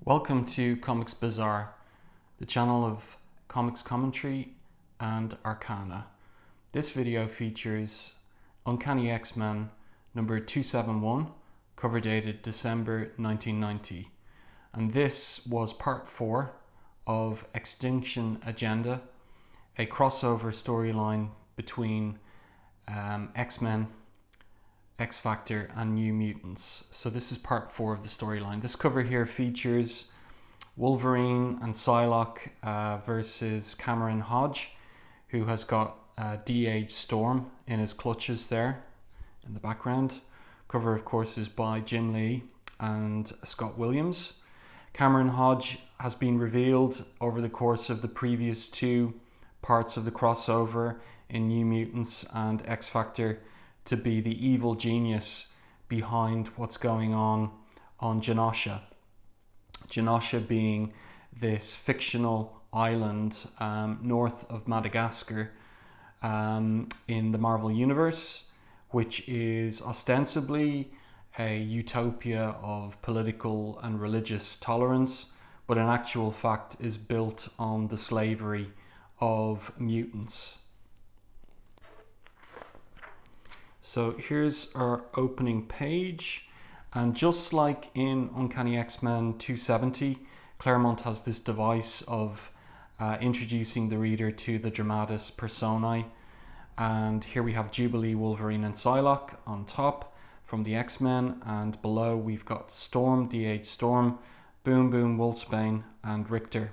Welcome to Comics Bazaar, the channel of comics commentary and arcana. This video features Uncanny X-Men number 271, cover dated December 1990. And this was part 4 of X-Tinction Agenda, a crossover storyline between X-Men, X-Factor and New Mutants. So this is part 4 of the storyline. This cover here features Wolverine and Psylocke versus Cameron Hodge, who has got de-aged Storm in his clutches there in the background. Cover of course is by Jim Lee and Scott Williams. Cameron Hodge has been revealed over the course of the previous 2 parts of the crossover in New Mutants and X-Factor to be the evil genius behind what's going on Genosha. Genosha being this fictional island north of Madagascar in the Marvel Universe, which is ostensibly a utopia of political and religious tolerance, but in actual fact is built on the slavery of mutants. So here's our opening page, and just like in Uncanny X-Men 270, Claremont has this device of introducing the reader to the dramatis personae, and here we have Jubilee, Wolverine and Psylocke on top from the X-Men, and below we've got Storm, de-aged Storm, Boom Boom, Wolfsbane and Rictor.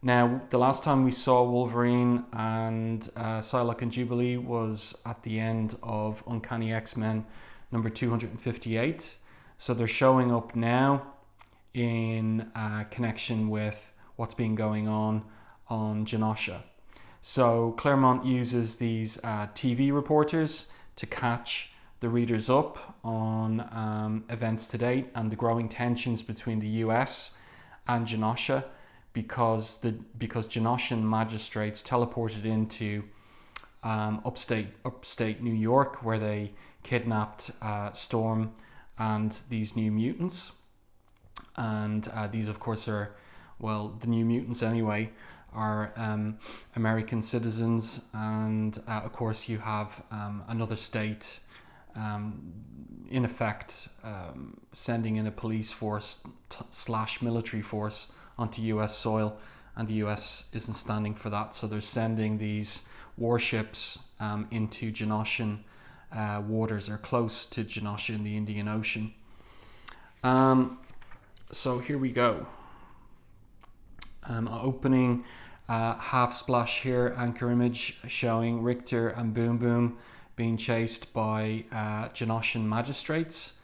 Now, the last time we saw Wolverine and Psylocke and Jubilee was at the end of Uncanny X-Men number 258. So they're showing up now in connection with what's been going on Genosha. So Claremont uses these TV reporters to catch the readers up on events to date and the growing tensions between the US and Genosha, because Genoshan magistrates teleported into upstate New York, where they kidnapped Storm and these New Mutants. And these, of course, are, well, the New Mutants anyway, are American citizens. And of course, you have another state, in effect, sending in a police force / military force onto US soil, and the US isn't standing for that, so they're sending these warships into Genoshan waters, or close to Genosha in the Indian Ocean. So here we go. Opening half splash here, anchor image showing Rictor and Boom Boom being chased by Genoshan magistrates.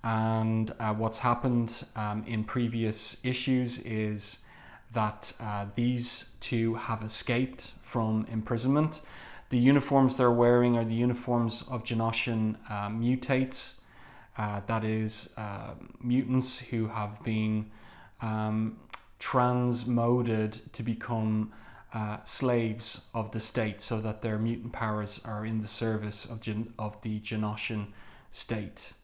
And what's happened in previous issues is that these 2 have escaped from imprisonment. The uniforms they're wearing are the uniforms of Genoshan mutates, that is mutants who have been transmoded to become slaves of the state, so that their mutant powers are in the service of the Genoshan state.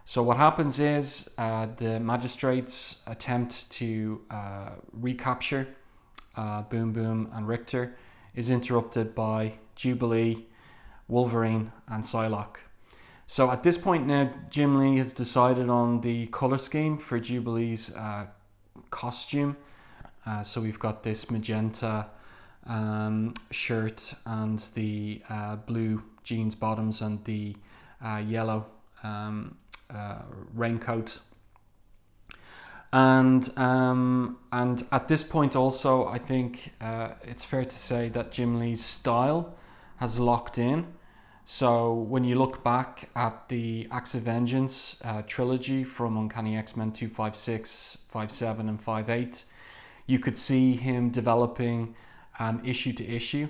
So what happens is the magistrates attempt to recapture Boom Boom and Rictor is interrupted by Jubilee, Wolverine and Psylocke. So at this point now, Jim Lee has decided on the color scheme for Jubilee's costume. So we've got this magenta shirt and the blue jeans bottoms and the yellow raincoat, and at this point also I think it's fair to say that Jim Lee's style has locked in. So when you look back at the Acts of Vengeance trilogy from Uncanny X-Men 256, 57 and 58, you could see him developing issue to issue,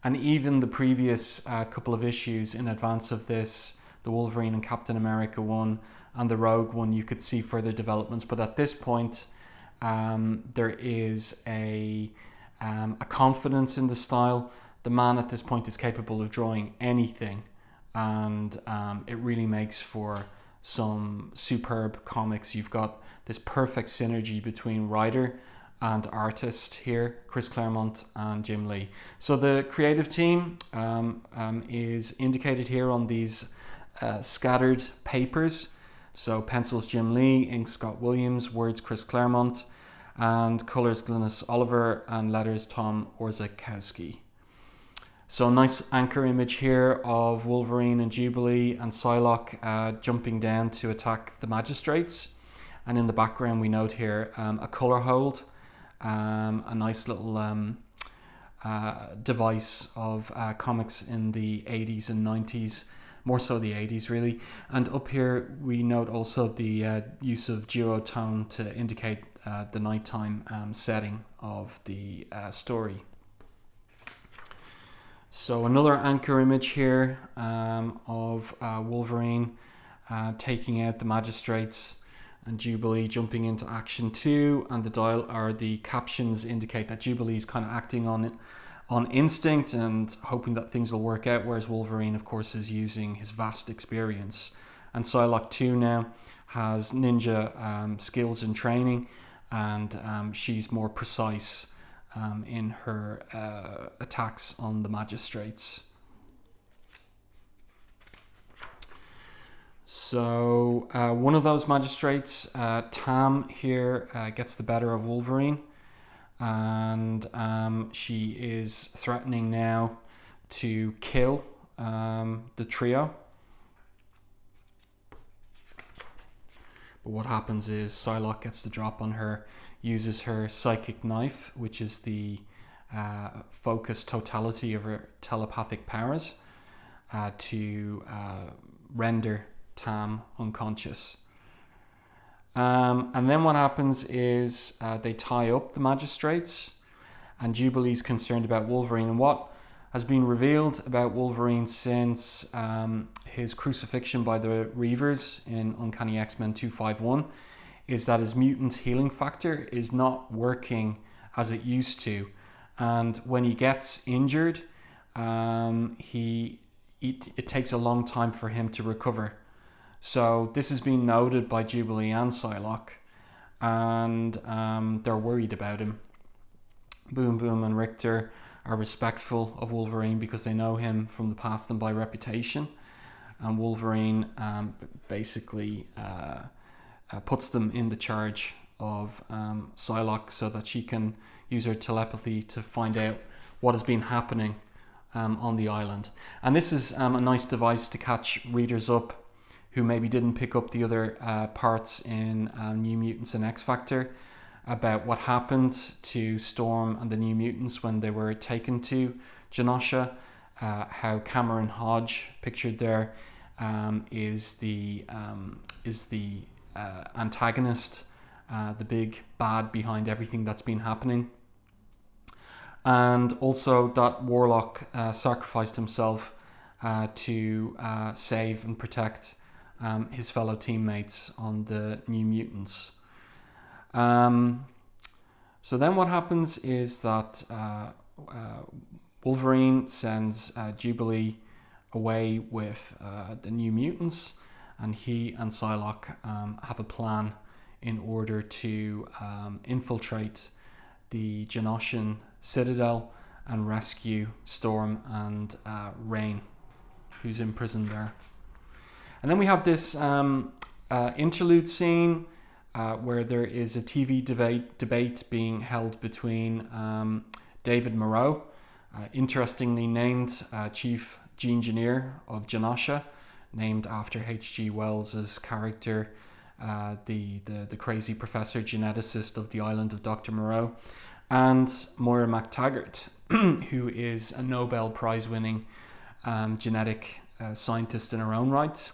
and even the previous couple of issues in advance of this, the Wolverine and Captain America one and the Rogue one, you could see further developments. But at this point, there is a confidence in the style. The man at this point is capable of drawing anything, and it really makes for some superb comics. You've got this perfect synergy between writer and artist here, Chris Claremont and Jim Lee. So the creative team is indicated here on these scattered papers. So pencils Jim Lee, ink Scott Williams, words Chris Claremont, and colors Glynis Oliver, and letters Tom Orzechowski. So nice anchor image here of Wolverine and Jubilee and Psylocke jumping down to attack the magistrates. And in the background we note here a color hold, a nice little device of comics in the 80s and 90s, more so the 80s really. And up here we note also the use of duotone to indicate the nighttime setting of the story. So another anchor image here of Wolverine taking out the magistrates, and Jubilee jumping into action too, and the captions indicate that Jubilee is kind of acting on instinct and hoping that things will work out, whereas Wolverine of course is using his vast experience. And Psylocke too now has ninja skills and training, and she's more precise in her attacks on the magistrates. So one of those magistrates, Tam here, gets the better of Wolverine, and she is threatening now to kill the trio. But what happens is Psylocke gets the drop on her, uses her psychic knife, which is the focused totality of her telepathic powers, to render Tam unconscious. And then what happens is they tie up the magistrates, and Jubilee's concerned about Wolverine. And what has been revealed about Wolverine since his crucifixion by the Reavers in Uncanny X-Men 251 is that his mutant healing factor is not working as it used to. And when he gets injured, it takes a long time for him to recover. So this has been noted by Jubilee and Psylocke, and they're worried about him. Boom Boom and Rictor are respectful of Wolverine because they know him from the past and by reputation. And Wolverine basically puts them in the charge of Psylocke so that she can use her telepathy to find out what has been happening on the island. And this is a nice device to catch readers up who maybe didn't pick up the other parts in New Mutants and X-Factor about what happened to Storm and the New Mutants when they were taken to Genosha. How Cameron Hodge, pictured there, is the antagonist, the big bad behind everything that's been happening. And also that Warlock sacrificed himself to save and protect his fellow teammates on the New Mutants. So then what happens is that Wolverine sends Jubilee away with the New Mutants, and he and Psylocke have a plan in order to infiltrate the Genoshan citadel and rescue Storm and Rain, who's imprisoned there. And then we have this interlude scene where there is a TV debate being held between David Moreau, interestingly named Chief Engineer of Genosha, named after H.G. Wells's character, the crazy professor geneticist of the island of Dr. Moreau, and Moira MacTaggart, who is a Nobel Prize winning genetic scientist in her own right,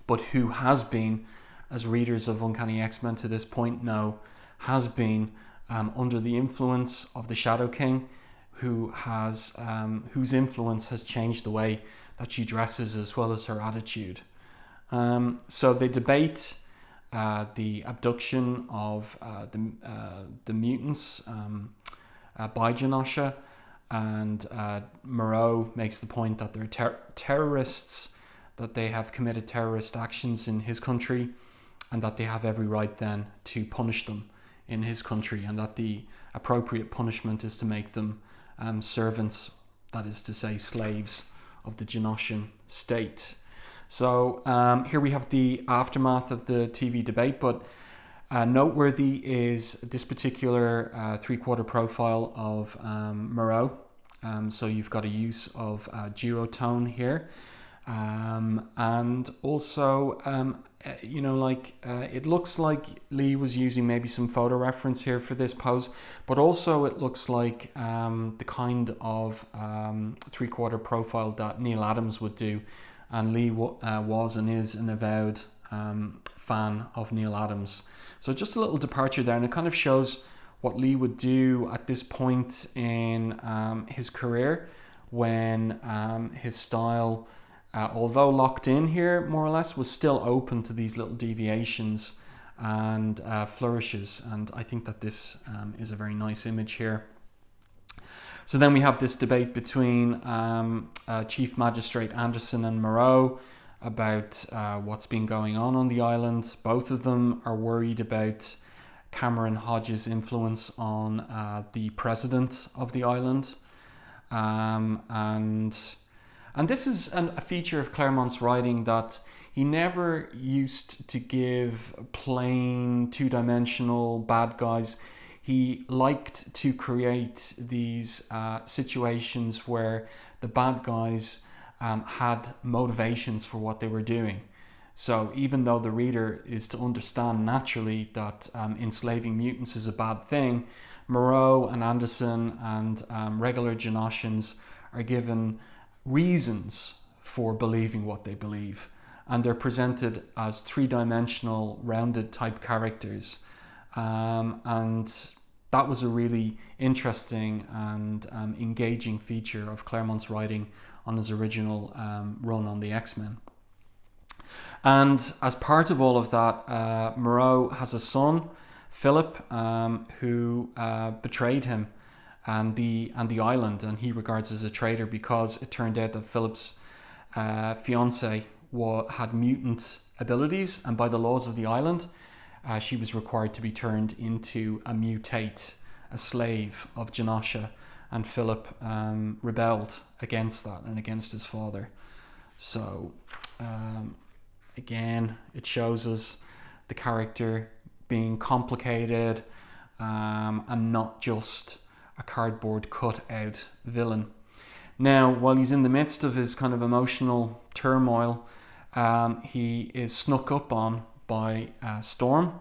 but who has been, as readers of Uncanny X-Men to this point know, has been under the influence of the Shadow King, whose influence has changed the way that she dresses as well as her attitude. So they debate the abduction of the mutants by Genosha, and Moreau makes the point that they're terrorists that they have committed terrorist actions in his country, and that they have every right then to punish them in his country, and that the appropriate punishment is to make them servants, that is to say slaves, of the Genoshan state. So here we have the aftermath of the TV debate, but noteworthy is this particular three-quarter profile of Moreau. So you've got a use of duotone here, and also it looks like Lee was using maybe some photo reference here for this pose, but also it looks like the kind of three-quarter profile that Neil Adams would do, and Lee was and is an avowed fan of Neil Adams. So just a little departure there, and it kind of shows what Lee would do at this point in his career, when his style, although locked in here more or less, was still open to these little deviations and flourishes. And I think that this is a very nice image here. So then we have this debate between Chief Magistrate Anderson and Moreau about what's been going on the island. Both of them are worried about Cameron Hodge's influence on the president of the island. And this is a feature of Claremont's writing, that he never used to give plain two-dimensional bad guys. He liked to create these situations where the bad guys had motivations for what they were doing. So even though the reader is to understand naturally that enslaving mutants is a bad thing, Moreau and Anderson and regular Genoshans are given reasons for believing what they believe, and they're presented as three-dimensional rounded type characters, and that was a really interesting and engaging feature of Claremont's writing on his original run on the X-Men. And as part of all of that, Moreau has a son, Philip, who betrayed him and the island, and he regards as a traitor because it turned out that Philip's fiance had mutant abilities, and by the laws of the island she was required to be turned into a mutate, a slave of Genosha, and Philip rebelled against that and against his father. So again, it shows us the character being complicated and not just a cardboard cutout villain. Now, while he's in the midst of his kind of emotional turmoil, he is snuck up on by Storm,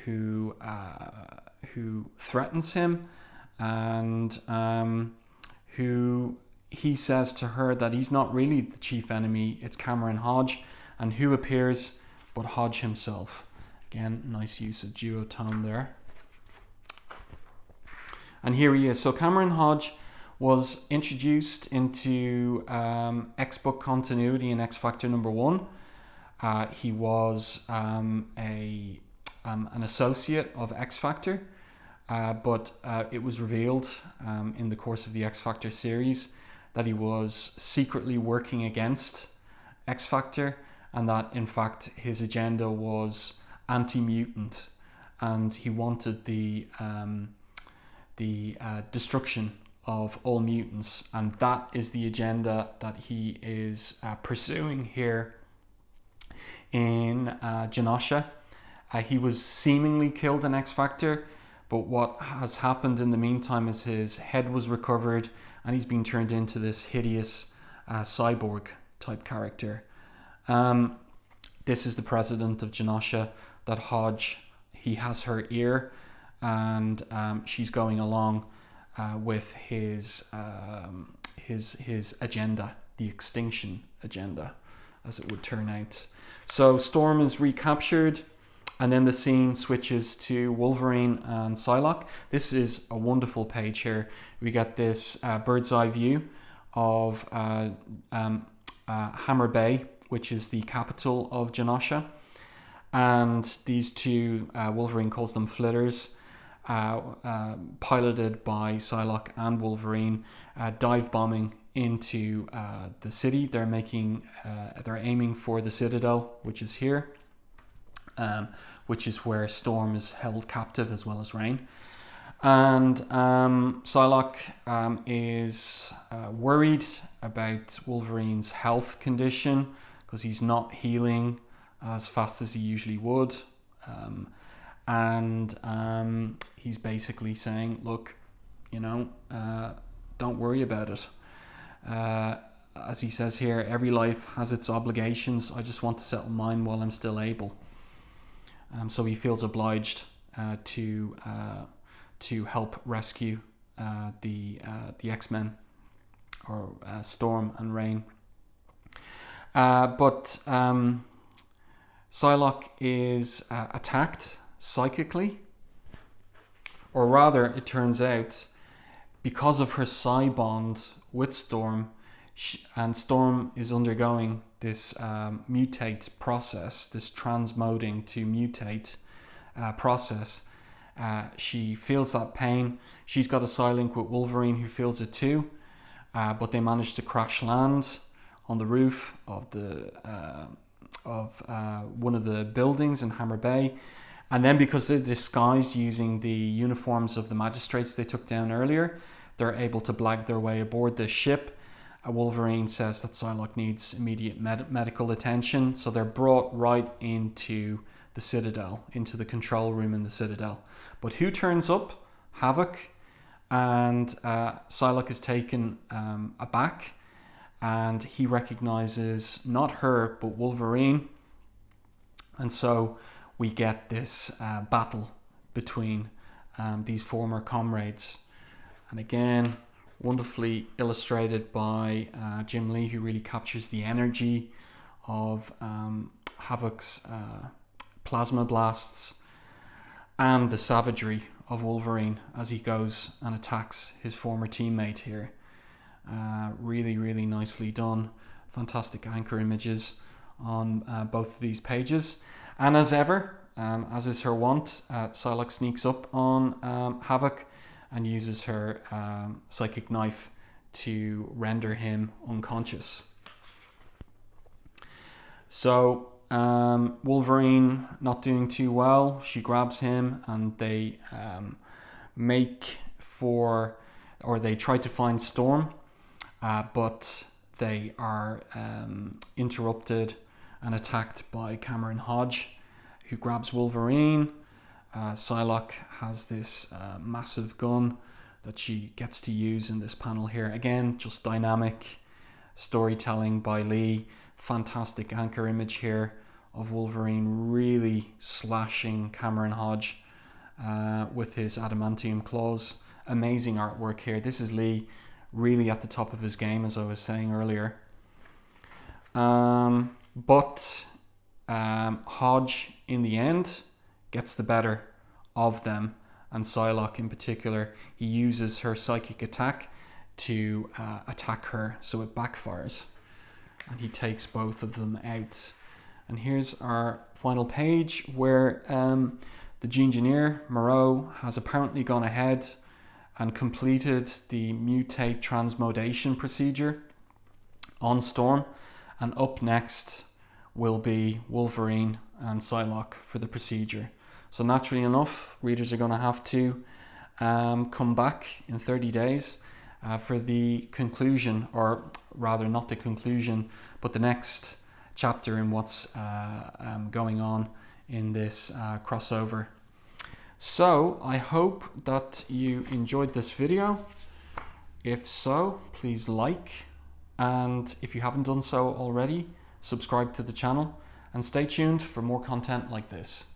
who threatens him, and who he says to her that he's not really the chief enemy, it's Cameron Hodge, and who appears but Hodge himself. Again, nice use of duotone there. And here he is. So Cameron Hodge was introduced into X-Book continuity in X Factor #1. He was an associate of X Factor, but it was revealed in the course of the X Factor series that he was secretly working against X Factor, and that in fact his agenda was anti-mutant, and he wanted the destruction of all mutants, and that is the agenda that he is pursuing here in Genosha. He was seemingly killed in X Factor, but what has happened in the meantime is his head was recovered and he's been turned into this hideous cyborg type character. This is the president of Genosha, that Hodge, he has her ear, and she's going along with his agenda, the X-Tinction agenda, as it would turn out. So Storm is recaptured, and then the scene switches to Wolverine and Psylocke. This is a wonderful page here. We get this bird's eye view of Hammer Bay, which is the capital of Genosha, and these two, Wolverine calls them flitters, piloted by Psylocke and Wolverine, dive bombing into the city. They're aiming for the citadel, which is here, which is where Storm is held captive as well as Reign. And Psylocke is worried about Wolverine's health condition because he's not healing as fast as he usually would. He's basically saying, look, you know, don't worry about it. As he says here, every life has its obligations. I just want to settle mine while I'm still able. So he feels obliged to help rescue the X-Men, or Storm and Reign. But Psylocke is attacked psychically, or rather, it turns out, because of her psi bond with Storm, and Storm is undergoing this mutate process, this transmoding to mutate process. She feels that pain. She's got a psi-link with Wolverine, who feels it too, but they manage to crash land on the roof of one of the buildings in Hammer Bay. And then, because they're disguised using the uniforms of the magistrates they took down earlier, they're able to blag their way aboard this ship. Wolverine says that Psylocke needs immediate medical attention, so they're brought right into the Citadel, into the control room in the Citadel. But who turns up? Havoc. And Psylocke is taken aback, and he recognizes not her but Wolverine. And so we get this battle between these former comrades. And again, wonderfully illustrated by Jim Lee, who really captures the energy of Havoc's plasma blasts and the savagery of Wolverine as he goes and attacks his former teammate here. Really, really nicely done. Fantastic anchor images on both of these pages. And as ever, as is her wont, Psylocke sneaks up on Havoc and uses her psychic knife to render him unconscious. So Wolverine not doing too well. She grabs him and they they try to find Storm, but they are interrupted and attacked by Cameron Hodge, who grabs Wolverine. Psylocke has this massive gun that she gets to use in this panel here. Again, just dynamic storytelling by Lee. Fantastic anchor image here of Wolverine really slashing Cameron Hodge with his adamantium claws. Amazing artwork here. This is Lee really at the top of his game, as I was saying earlier. But Hodge, in the end, gets the better of them, and Psylocke in particular. He uses her psychic attack to attack her, so it backfires, and he takes both of them out. And here's our final page, where the Engineer, Moreau, has apparently gone ahead and completed the mutate transmodation procedure on Storm, and up next will be Wolverine and Psylocke for the procedure. So naturally enough, readers are going to have to come back in 30 days for the conclusion, or rather not the conclusion, but the next chapter in what's going on in this crossover. So I hope that you enjoyed this video. If so, please like, and if you haven't done so already, subscribe to the channel, and stay tuned for more content like this.